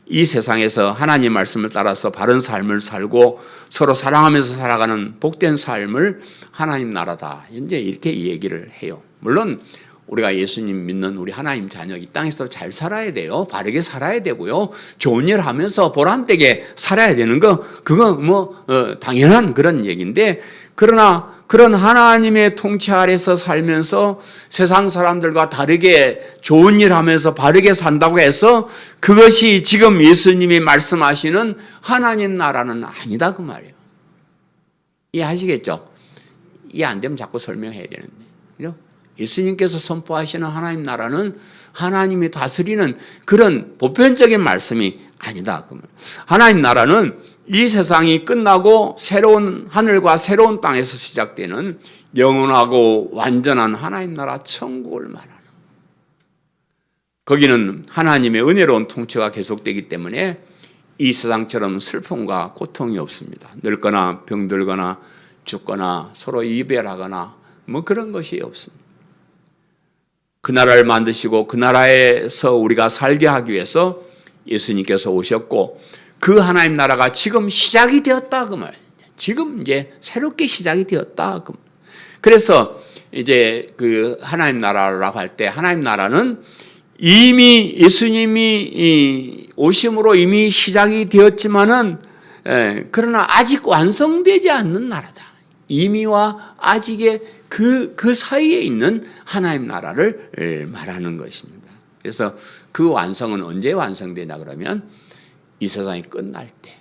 이 세상에서 하나님 말씀을 따라서 바른 삶을 살고 서로 사랑하면서 살아가는 복된 삶을 하나님 나라다. 이제 이렇게 얘기를 해요. 물론 우리가 예수님 믿는 우리 하나님 자녀 이 땅에서 잘 살아야 돼요. 바르게 살아야 되고요. 좋은 일 하면서 보람되게 살아야 되는 거 그거 당연한 그런 얘기인데, 그러나 그런 하나님의 통치 아래서 살면서 세상 사람들과 다르게 좋은 일 하면서 바르게 산다고 해서 그것이 지금 예수님이 말씀하시는 하나님 나라는 아니다 그 말이에요. 이해하시겠죠? 이해 안 되면 자꾸 설명해야 되는데, 그죠? 예수님께서 선포하시는 하나님 나라는 하나님이 다스리는 그런 보편적인 말씀이 아니다. 하나님 나라는 이 세상이 끝나고 새로운 하늘과 새로운 땅에서 시작되는 영원하고 완전한 하나님 나라 천국을 말하는, 거기는 하나님의 은혜로운 통치가 계속되기 때문에 이 세상처럼 슬픔과 고통이 없습니다. 늙거나 병들거나 죽거나 서로 이별하거나 그런 것이 없습니다. 그 나라를 만드시고 그 나라에서 우리가 살게 하기 위해서 예수님께서 오셨고, 그 하나님 나라가 지금 시작이 되었다 그 말. 지금 이제 새롭게 시작이 되었다. 그래서 이제 그 하나님 나라라고 할 때, 하나님 나라는 이미 예수님이 오심으로 이미 시작이 되었지만은 그러나 아직 완성되지 않는 나라다. 이미와 아직의 그 사이에 있는 하나님 나라를 말하는 것입니다. 그래서 그 완성은 언제 완성되냐 그러면 이 세상이 끝날 때,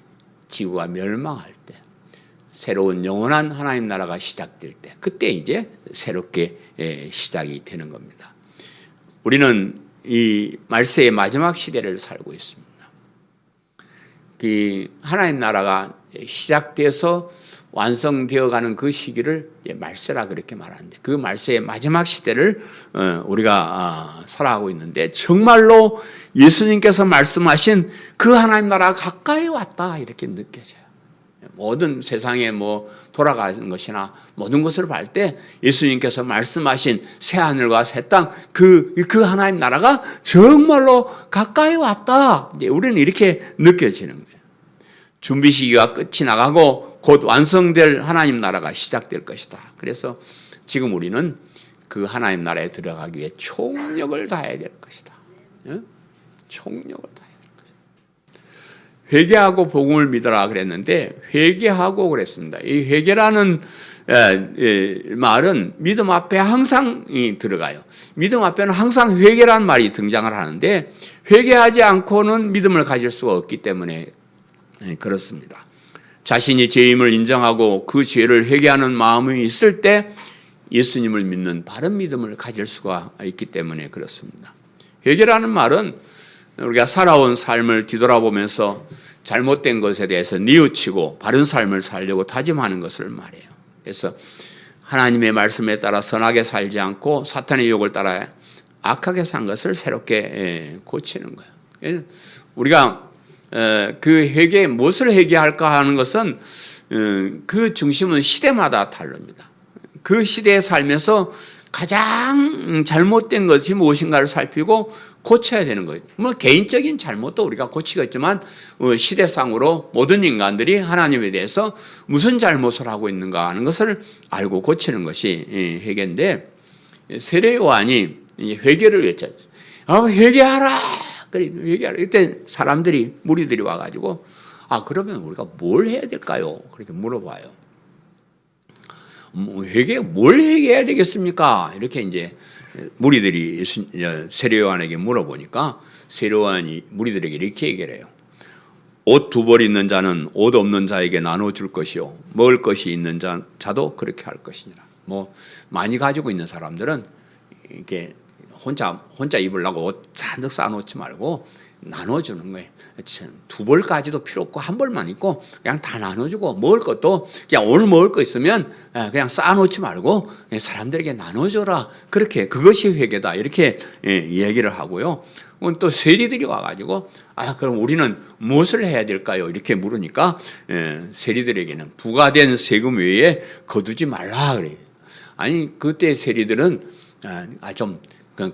지구가 멸망할 때, 새로운 영원한 하나님 나라가 시작될 때, 그때 이제 새롭게 시작이 되는 겁니다. 우리는 이 말세의 마지막 시대를 살고 있습니다. 그 하나님 나라가 시작돼서 완성되어가는 그 시기를 말세라 그렇게 말하는데, 그 말세의 마지막 시대를 우리가 살아가고 있는데, 정말로 예수님께서 말씀하신 그 하나님 나라가 가까이 왔다 이렇게 느껴져요. 모든 세상에 돌아가는 것이나 모든 것을 볼 때 예수님께서 말씀하신 새 하늘과 새 땅, 그 하나님 나라가 정말로 가까이 왔다. 이제 우리는 이렇게 느껴지는 거예요. 준비 시기가 끝이 나가고 곧 완성될 하나님 나라가 시작될 것이다. 그래서 지금 우리는 그 하나님 나라에 들어가기 위해 총력을 다해야 될 것이다. 총력을 다해야 될 것이다. 회개하고 복음을 믿어라 그랬는데, 회개하고 그랬습니다. 이 회개라는 말은 믿음 앞에 항상 들어가요. 믿음 앞에는 항상 회개라는 말이 등장을 하는데, 회개하지 않고는 믿음을 가질 수가 없기 때문에 그렇습니다. 자신이 죄임을 인정하고 그 죄를 회개하는 마음이 있을 때 예수님을 믿는 바른 믿음을 가질 수가 있기 때문에 그렇습니다. 회개라는 말은 우리가 살아온 삶을 뒤돌아보면서 잘못된 것에 대해서 뉘우치고 바른 삶을 살려고 다짐하는 것을 말해요. 그래서 하나님의 말씀에 따라 선하게 살지 않고 사탄의 유혹을 따라 악하게 산 것을 새롭게 고치는 거예요. 우리가 그 회개, 무엇을 회개할까 하는 것은 그 중심은 시대마다 다릅니다. 그 시대에 살면서 가장 잘못된 것이 무엇인가를 살피고 고쳐야 되는 거예요. 개인적인 잘못도 우리가 고치겠지만 시대상으로 모든 인간들이 하나님에 대해서 무슨 잘못을 하고 있는가 하는 것을 알고 고치는 것이 회개인데, 세례 요한이 회개를 외쳤죠. 회개하라. 회개하라. 이때 사람들이, 무리들이 와가지고 그러면 우리가 뭘 해야 될까요? 그렇게 물어봐요. 뭘 회개해야 되겠습니까? 이렇게 이제 무리들이 세례 요한에게 물어보니까 세례 요한이 무리들에게 이렇게 얘기를 해요. 옷 2벌 있는 자는 옷 없는 자에게 나눠줄 것이요, 먹을 것이 있는 자도 그렇게 할 것이니라. 많이 가지고 있는 사람들은 이렇게 혼자 입으려고 옷 잔뜩 쌓아놓지 말고 나눠주는 거예요. 2벌까지도 필요 없고 1벌만 입고 그냥 다 나눠주고, 먹을 것도 그냥 오늘 먹을 거 있으면 그냥 쌓아놓지 말고 사람들에게 나눠줘라. 그렇게, 그것이 회개다. 이렇게 얘기를 하고요. 또 세리들이 와가지고 그럼 우리는 무엇을 해야 될까요? 이렇게 물으니까 세리들에게는 부과된 세금 외에 거두지 말라 그래요. 아니, 그때 세리들은 좀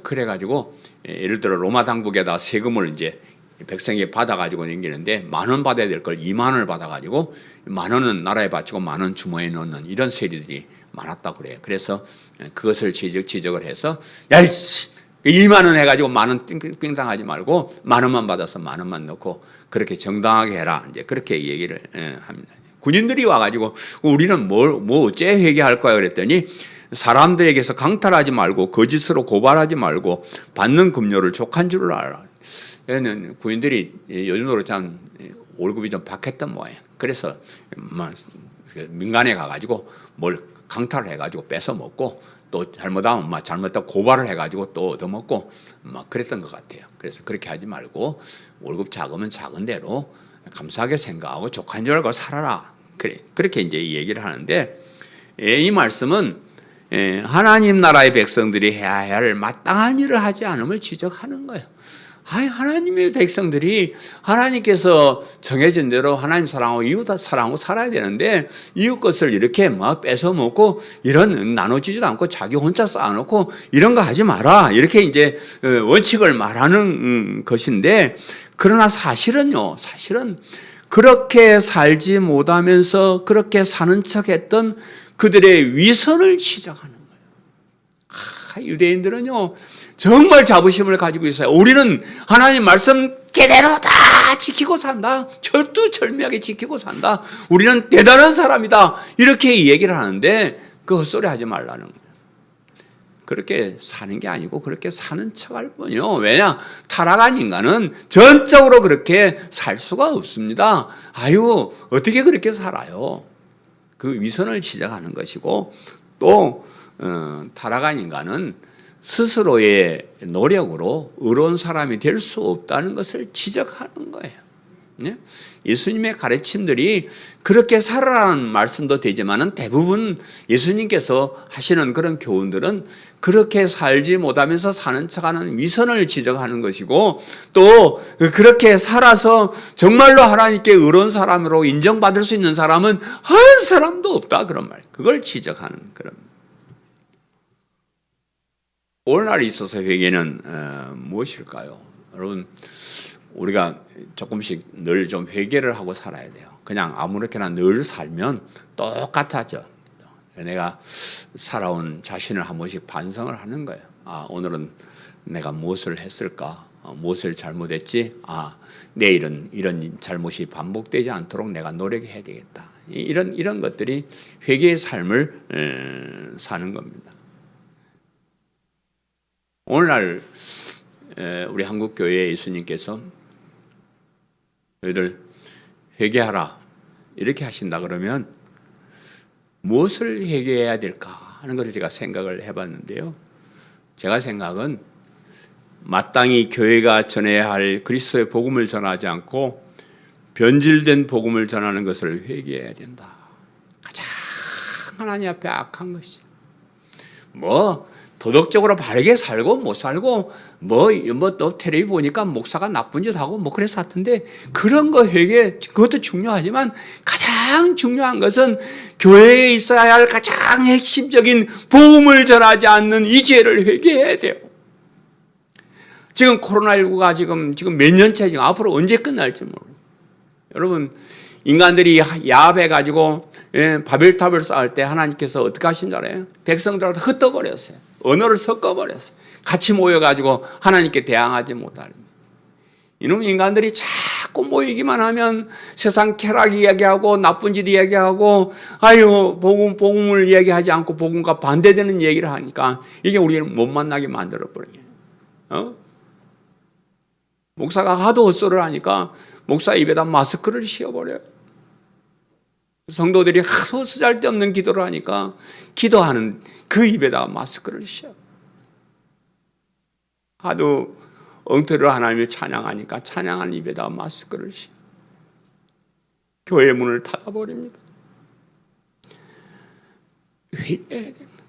그래가지고 예를 들어 로마 당국에다 세금을 이제 백성이 받아가지고 넘기는데 10,000원 받아야 될 걸 20,000원을 받아가지고 10,000원은 나라에 바치고 10,000원 주머니에 넣는 이런 세리들이 많았다고 그래요. 그래서 그것을 지적을 해서 야, 20,000원 해가지고 10,000원 삥땅하지 말고 10,000원만 받아서 10,000원만 넣고 그렇게 정당하게 해라. 이제 그렇게 얘기를 합니다. 군인들이 와가지고 우리는 뭐 어째 회개할 거야 그랬더니 사람들에게서 강탈하지 말고 거짓으로 고발하지 말고 받는 급료를 족한 줄을 알아. 얘는 군인들이 요즘으로 참 월급이 좀 박했던 모양. 그래서 민간에 가가지고 뭘 강탈을 해가지고 뺏어 먹고 또 잘못하면 잘못했다 고발을 해가지고 또 얻어먹고 막 그랬던 것 같아요. 그래서 그렇게 하지 말고 월급 작으면 작은 대로 감사하게 생각하고 족한 줄 알고 살아라. 그렇게 이제 얘기를 하는데 이 말씀은 하나님 나라의 백성들이 해야 할 마땅한 일을 하지 않음을 지적하는 거예요. 하나님의 백성들이 하나님께서 정해진 대로 하나님 사랑하고 이웃 사랑하고 살아야 되는데 이웃 것을 이렇게 막 뺏어 먹고 이런 나눠주지도 않고 자기 혼자 쌓아놓고 이런 거 하지 마라. 이렇게 이제 원칙을 말하는 것인데 그러나 사실은 그렇게 살지 못하면서 그렇게 사는 척했던 그들의 위선을 지적하는 거예요. 유대인들은요 정말 자부심을 가지고 있어요. 우리는 하나님 말씀 제대로 다 지키고 산다. 철두철미하게 지키고 산다. 우리는 대단한 사람이다. 이렇게 얘기를 하는데 그 헛소리 하지 말라는 거예요. 그렇게 사는 게 아니고 그렇게 사는 척할 뿐이요. 왜냐? 타락한 인간은 전적으로 그렇게 살 수가 없습니다. 아유, 어떻게 그렇게 살아요? 그 위선을 지적하는 것이고 또 타락한 인간은 스스로의 노력으로 의로운 사람이 될 수 없다는 것을 지적하는 거예요. 예수님의 가르침들이 그렇게 살아라는 말씀도 되지만은 대부분 예수님께서 하시는 그런 교훈들은 그렇게 살지 못하면서 사는 척하는 위선을 지적하는 것이고 또 그렇게 살아서 정말로 하나님께 의로운 사람으로 인정받을 수 있는 사람은 한 사람도 없다 그런 말. 그걸 지적하는 그런. 오늘날 있어서 회개는 무엇일까요? 여러분 우리가 조금씩 늘 좀 회개를 하고 살아야 돼요. 그냥 아무렇게나 늘 살면 똑같아져. 내가 살아온 자신을 한 번씩 반성을 하는 거예요. 오늘은 내가 무엇을 했을까? 무엇을 잘못했지? 내일은 이런 잘못이 반복되지 않도록 내가 노력해야 되겠다. 이런 것들이 회개의 삶을 사는 겁니다. 오늘날 우리 한국교회 예수님께서 너희들 회개하라 이렇게 하신다 그러면 무엇을 회개해야 될까 하는 것을 제가 생각을 해봤는데요. 제가 생각은 마땅히 교회가 전해야 할 그리스도의 복음을 전하지 않고 변질된 복음을 전하는 것을 회개해야 된다. 가장 하나님 앞에 악한 것이 도덕적으로 바르게 살고 못 살고 또 텔레비 보니까 목사가 나쁜 짓 하고 그래서 하던데 그런 거 회개 그것도 중요하지만 가장 중요한 것은 교회에 있어야 할 가장 핵심적인 복음을 전하지 않는 이 죄를 회개해야 돼요. 지금 코로나19가 지금 몇 년째 지금 앞으로 언제 끝날지 모르고 여러분 인간들이 야합해가지고 바벨탑을 쌓을 때 하나님께서 어떻게 하신 줄 알아요? 백성들을 흩어버렸어요. 언어를 섞어버렸어요. 같이 모여가지고 하나님께 대항하지 못하는. 이놈 인간들이 자꾸 모이기만 하면 세상 쾌락 이야기하고 나쁜 짓 이야기하고 복음을 이야기하지 않고 복음과 반대되는 얘기를 하니까 이게 우리를 못 만나게 만들어버려요. 목사가 하도 헛소리를 하니까 목사 입에다 마스크를 씌워버려요. 성도들이 하도 쓰잘데없는 기도를 하니까 기도하는 그 입에다가 마스크를 씌워. 하도 엉터리로 하나님을 찬양하니까 찬양한 입에다가 마스크를 씌워. 교회 문을 닫아버립니다. 회개해야 됩니다.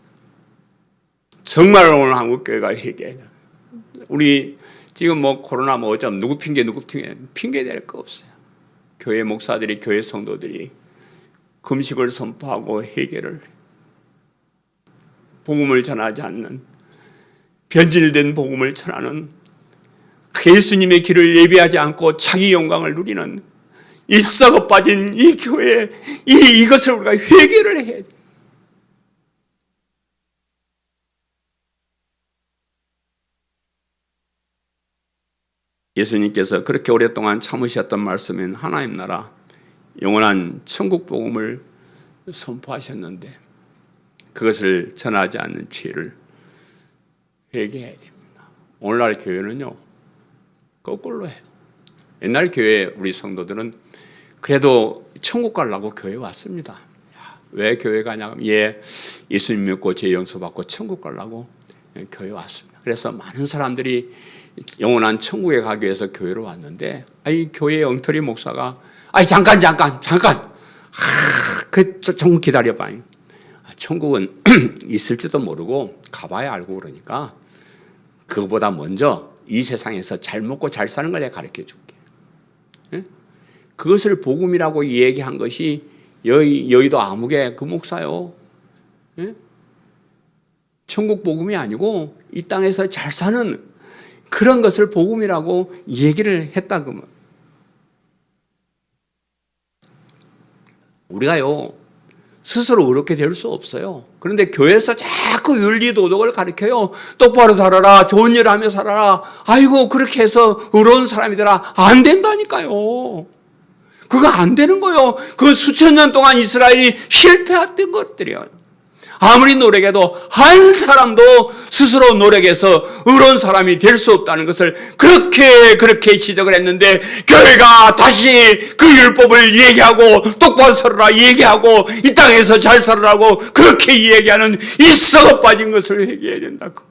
정말 오늘 한국교회가 회개해야 됩니다. 우리 지금 코로나 어쩌면 누구 핑계 댈 거 없어요. 교회 목사들이 교회 성도들이 금식을 선포하고 회개를 복음을 전하지 않는 변질된 복음을 전하는 예수님의 길을 예비하지 않고 자기 영광을 누리는 이 썩어 빠진 이 교회, 이것을 우리가 회개를 해야 돼. 예수님께서 그렇게 오랫동안 참으셨던 말씀인 하나님 나라, 영원한 천국 복음을 선포하셨는데 그것을 전하지 않는 죄를 회개해야 됩니다. 오늘날 교회는요, 거꾸로 해요. 옛날 교회 우리 성도들은 그래도 천국 가려고 교회 왔습니다. 왜 교회 가냐면 예수님 믿고 죄 용서받고 천국 가려고 교회 왔습니다. 그래서 많은 사람들이 영원한 천국에 가기 위해서 교회로 왔는데 이 교회 엉터리 목사가 잠깐 좀 기다려봐. 천국은 있을지도 모르고 가봐야 알고 그러니까 그거보다 먼저 이 세상에서 잘 먹고 잘 사는 걸 내가 가르쳐 줄게. 예? 그것을 복음이라고 얘기한 것이 여의도 암흑의 그 목사요. 예? 천국 복음이 아니고 이 땅에서 잘 사는 그런 것을 복음이라고 얘기를 했다 그러면 우리가요 스스로 그렇게 될 수 없어요. 그런데 교회에서 자꾸 윤리 도덕을 가르쳐요. 똑바로 살아라, 좋은 일 하며 살아라. 아이고 그렇게 해서 의로운 사람이 되라. 안 된다니까요. 그거 안 되는 거예요. 그 수천 년 동안 이스라엘이 실패했던 것들이에요. 아무리 노력해도 한 사람도 스스로 노력해서 의로운 사람이 될 수 없다는 것을 그렇게 지적을 했는데 교회가 다시 그 율법을 얘기하고 똑바로 살아라 얘기하고 이 땅에서 잘 살아라고 그렇게 얘기하는 이 썩어 빠진 것을 회개해야 된다고.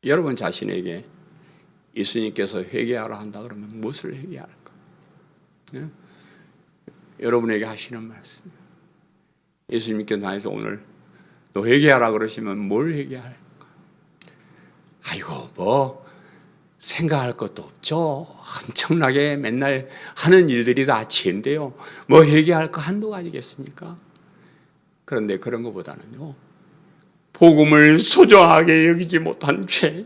여러분 자신에게 예수님께서 회개하라 한다 그러면 무엇을 회개할까? 예? 여러분에게 하시는 말씀. 예수님께서 나에서 오늘 너 회개하라 그러시면 뭘 회개할까? 아이고 생각할 것도 없죠. 엄청나게 맨날 하는 일들이 다 죄인데요. 회개할 거 한두 가지겠습니까? 그런데 그런 것보다는요, 복음을 소중하게 여기지 못한 죄,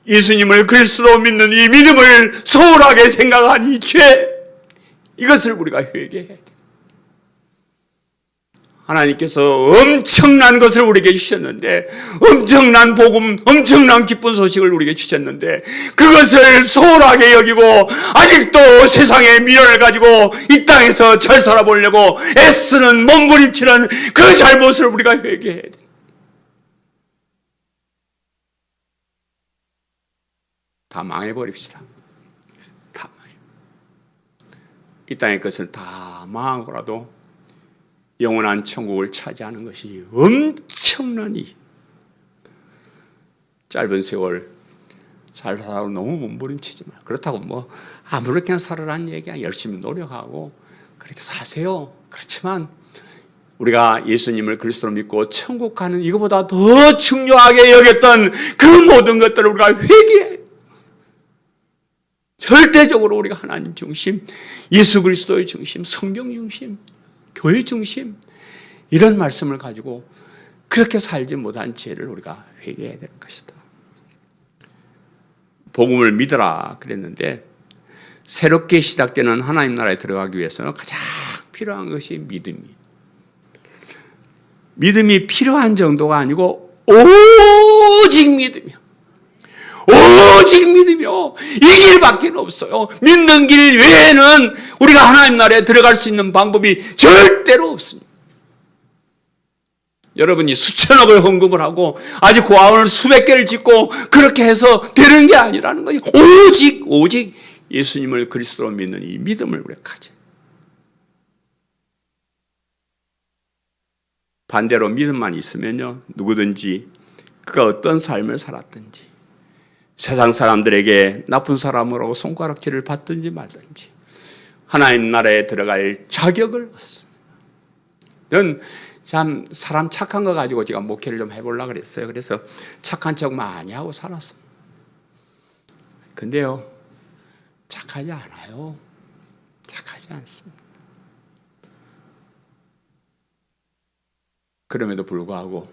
예수님을 그리스도로 믿는 이 믿음을 소홀하게 생각한 이 죄, 이것을 우리가 회개해야 돼요. 하나님께서 엄청난 것을 우리에게 주셨는데, 엄청난 복음, 엄청난 기쁜 소식을 우리에게 주셨는데 그것을 소홀하게 여기고 아직도 세상의 미련을 가지고 이 땅에서 잘 살아보려고 애쓰는 몸부림치는 그 잘못을 우리가 회개해야 돼요. 다 망해버립시다. 다 망해. 이 땅의 것을 다 망하고라도 영원한 천국을 차지하는 것이 엄청난 일. 짧은 세월 잘 살아도 너무 몸부림치지 마. 그렇다고 아무렇게나 살아라는 얘기야. 열심히 노력하고 그렇게 사세요. 그렇지만 우리가 예수님을 그리스도로 믿고 천국 가는 이거보다 더 중요하게 여겼던 그 모든 것들을 우리가 회개해. 절대적으로 우리가 하나님 중심, 예수 그리스도의 중심, 성경 중심, 교회 중심, 이런 말씀을 가지고 그렇게 살지 못한 죄를 우리가 회개해야 될 것이다. 복음을 믿어라 그랬는데 새롭게 시작되는 하나님 나라에 들어가기 위해서는 가장 필요한 것이 믿음이에요. 믿음이 필요한 정도가 아니고 오직 믿음이요. 오직 믿음이요. 이 길밖에 없어요. 믿는 길 외에는 우리가 하나님 나라에 들어갈 수 있는 방법이 절대로 없습니다. 여러분이 수천억을 헌금을 하고 아직 고아원을 수백 개를 짓고 그렇게 해서 되는 게 아니라는 거예요. 오직 예수님을 그리스도로 믿는 이 믿음을 우리가 가져요. 반대로 믿음만 있으면요, 누구든지 그가 어떤 삶을 살았든지 세상 사람들에게 나쁜 사람으로 손가락질을 받든지 말든지 하나님 나라에 들어갈 자격을 얻습니다. 저는 참 사람 착한 거 가지고 제가 목회를 좀 해보려고 그랬어요. 그래서 착한 척 많이 하고 살았습니다. 근데요, 착하지 않아요. 착하지 않습니다. 그럼에도 불구하고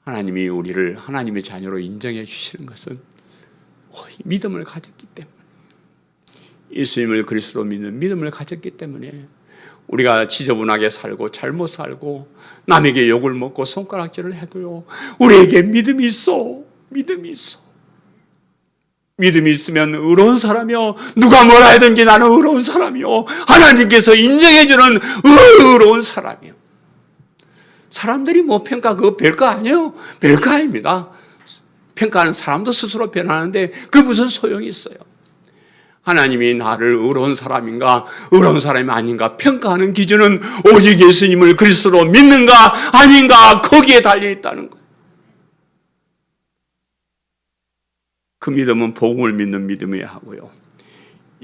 하나님이 우리를 하나님의 자녀로 인정해 주시는 것은 믿음을 가졌기 때문에, 예수님을 그리스도로 믿는 믿음을 가졌기 때문에 우리가 지저분하게 살고 잘못 살고 남에게 욕을 먹고 손가락질을 해도요, 우리에게 믿음이 있어. 믿음이 있어. 믿음이 있으면 의로운 사람이요, 누가 뭐라 하든지 나는 의로운 사람이요, 하나님께서 인정해주는 의로운 사람이요. 사람들이 뭐 평가 그거 별거 아니에요. 별거 아닙니다. 평가하는 사람도 스스로 변하는데 그 무슨 소용이 있어요. 하나님이 나를 의로운 사람인가 의로운 사람이 아닌가 평가하는 기준은 오직 예수님을 그리스도로 믿는가 아닌가 거기에 달려있다는 거예요. 그 믿음은 복음을 믿는 믿음이어야 하고요,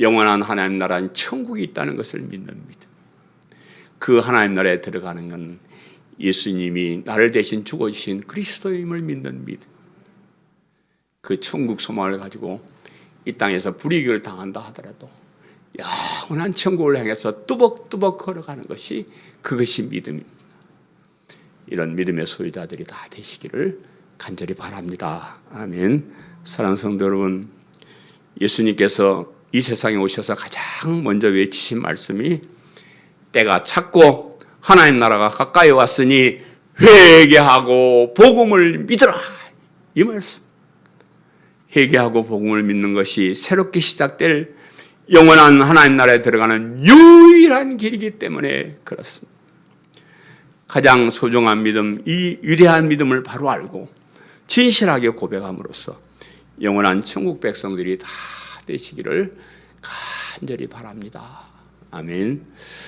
영원한 하나님 나라인 천국이 있다는 것을 믿는 믿음. 그 하나님 나라에 들어가는 건 예수님이 나를 대신 죽어주신 그리스도임을 믿는 믿음. 그 천국 소망을 가지고 이 땅에서 불이익을 당한다 하더라도 영원한 천국을 향해서 뚜벅뚜벅 걸어가는 것이, 그것이 믿음입니다. 이런 믿음의 소유자들이 다 되시기를 간절히 바랍니다. 아멘. 사랑하는 성도 여러분, 예수님께서 이 세상에 오셔서 가장 먼저 외치신 말씀이 때가 찼고 하나님 나라가 가까이 왔으니 회개하고 복음을 믿으라, 이 말씀. 회개하고 복음을 믿는 것이 새롭게 시작될 영원한 하나님 나라에 들어가는 유일한 길이기 때문에 그렇습니다. 가장 소중한 믿음, 이 위대한 믿음을 바로 알고 진실하게 고백함으로써 영원한 천국 백성들이 다 되시기를 간절히 바랍니다. 아멘.